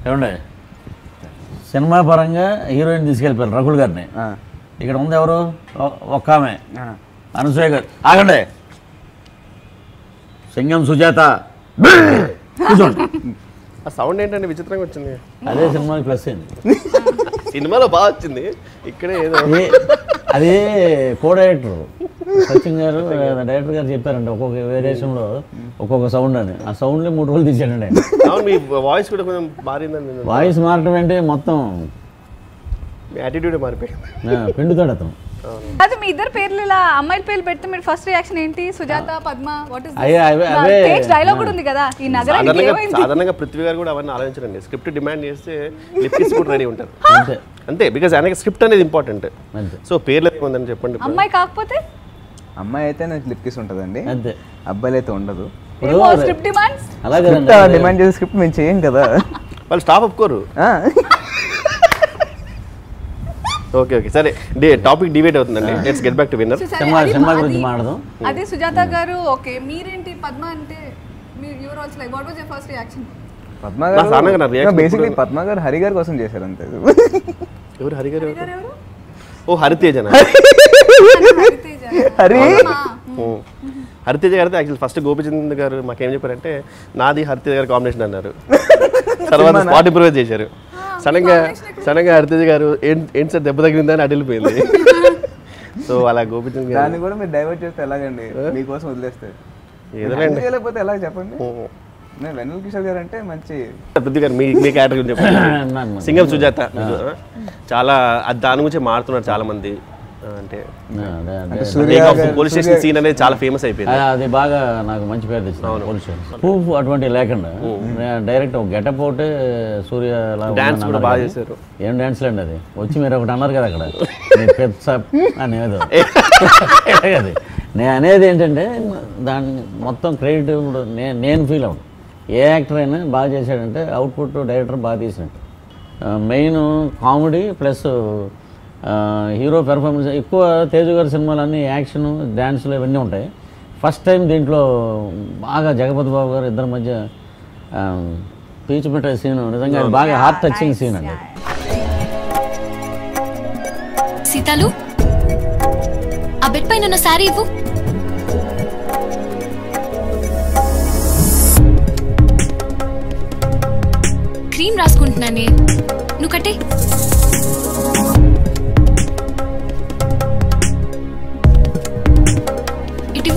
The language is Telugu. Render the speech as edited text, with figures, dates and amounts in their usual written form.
ఏమండి సినిమా పరంగా హీరోయిన్ తీసుకెళ్ళిపోయారు రకుల్ గారిని. ఇక్కడ ఉంది ఎవరు? ఒక్క ఆమె అనసూయ గారు. ఆగండి. సింగం సుజాత కూర్చోండి. ఆ సౌండ్ ఏంటంటే విచిత్రంగా వచ్చింది. అదే సినిమాకి ప్లస్ అయింది. సినిమాలో బాగా వచ్చింది, ఇక్కడే ఏదో. అదే కో డైరెక్టర్ సచిన్ గారు డైరెక్టర్ గారు చెప్పారండి ఒక్కొక్క వేరియేషన్లో ఒక్కొక్క సౌండ్ అని. ఆ సౌండ్ని 3 రోజులు తీసాడండి ఆయన. మీ వాయిస్ కూడా కొంచెం మారిందండి. వాయిస్ మారటం అంటే మొత్తం మీ యాటిట్యూడ్ మారిపోయింది. పిండుతాడు అతను. అది మీ ఇద్దరు పేర్లు ఇలా అమ్మాయిల పేర్లు పెడితే మీరు ఫస్ట్ రియాక్షన్ ఏంటి? Sujatha, Padma, what is dialogue కూడా ఉంది కదా ఈ నగరానికి ఏమైంది? సాధారణంగా పృథ్వీ గారు కూడా అవన్నీ ఆలోచించండి. స్క్రిప్ట్ డిమాండ్ చేస్తే లిప్ కిస్ కూడా రెడీ ఉంటారు అంతే. బికాజ్ ఆయనకి స్క్రిప్ట్ అనేది ఇంపార్టెంట్. సో పేర్లు ఏముందని చెప్పండి. అమ్మాయి కాకపోతే అమ్మాయి అయితే నాకు లిప్ కిస్ ఉంటుందండి, అంతే. అబ్బాయిలు అయితే ఉండదు. స్క్రిప్ట్ డిమాండ్స్ అలాగే డిమాండ్ చేసే స్క్రిప్ట్ మేము చేయం కదా, వాళ్ళు స్టాప్ ఒప్పుకోరు. ఓకే ఓకే సరే, టాపిక్ డిబేట్ అవుతుందండి. Let's get back to winner. Cinema గురించి మాట్లాడదాం. అదే సుజాత గారు. ఓకే, మీరేంటి పద్మ అంటే your also like what was your first reaction? Padma గారు బేసిక్లీ పద్మ గారు హరి గారి కోసం చేశారు అంతే. ఎవరు హరి గారు? ఓ హరితేజ. హరితేజ గారు యాక్చువల్ ఫస్ట్ గోపిచంద్ గారు మాకేం చెప్పారంటే నాది హరితేజ గారి కాంబినేషన్ అన్నారు. తర్వాత స్పాట్ ఇంప్రూవైజ్ చేశారు. సడన్గా హరితేజ గారు ఏంటి సార్ దెబ్బ తగిలిందని అడిగిపోయింది. సో అలా గోపిచంద్ గారు దాన్ని కూడా మీరు డైవర్ట్ చేస్తే ఎలాగండి? మీకోసం వదిలేస్తే లేకపోతే ఎలా చెప్పండి. వెన్నెల కిషోర్ గారు అంటే మంచి పృథ్వీ గారు మీ క్యారెక్టర్ గురించి చెప్పండి. సింగం సుజాత చాలా దాని గురించి మారుతున్నారు చాలా మంది. అంటే పోలీస్ స్టేషన్ సీన్ అనేది చాలా ఫేమస్ అయిపోయింది. అది బాగా నాకు మంచి పేరు తెచ్చింది. పోలీస్ స్టేషన్ ప్రూఫ్ అటువంటి లేకుండా డైరెక్ట్ ఒక గెటప్ ఒకటి సూర్య డాన్స్ కూడా బాగా చేశారు. ఏం డాన్స్ లేండి అది. వచ్చి మీరు ఒకటి అన్నారు కదా అక్కడ అనేది. అది నేను అనేది ఏంటంటే దాన్ని మొత్తం క్రెడిట్ నేను ఫీల్ అవును. ఏ యాక్టర్ అయినా బాగా చేశాడంటే అవుట్పుట్ డైరెక్టర్ బాగా తీసినట్టు. Main comedy plus hero performance ఎక్కువ. తేజు గారి సినిమాలన్నీ యాక్షన్ డ్యాన్స్లు ఇవన్నీ ఉంటాయి. ఫస్ట్ టైం దీంట్లో బాగా జగపతి బాబు గారు ఇద్దరి మధ్య పీచు పెట్టే సీన్ నిజంగా బాగా హార్ట్ టచింగ్ సీన్ అండి. సీతాలు ఆ బెడ్ పైన ఉన్న సారీ ఇవ్వు. క్రీమ్ రాసుకుంటున్నానే, నువ్వు కట్టే. ఇటు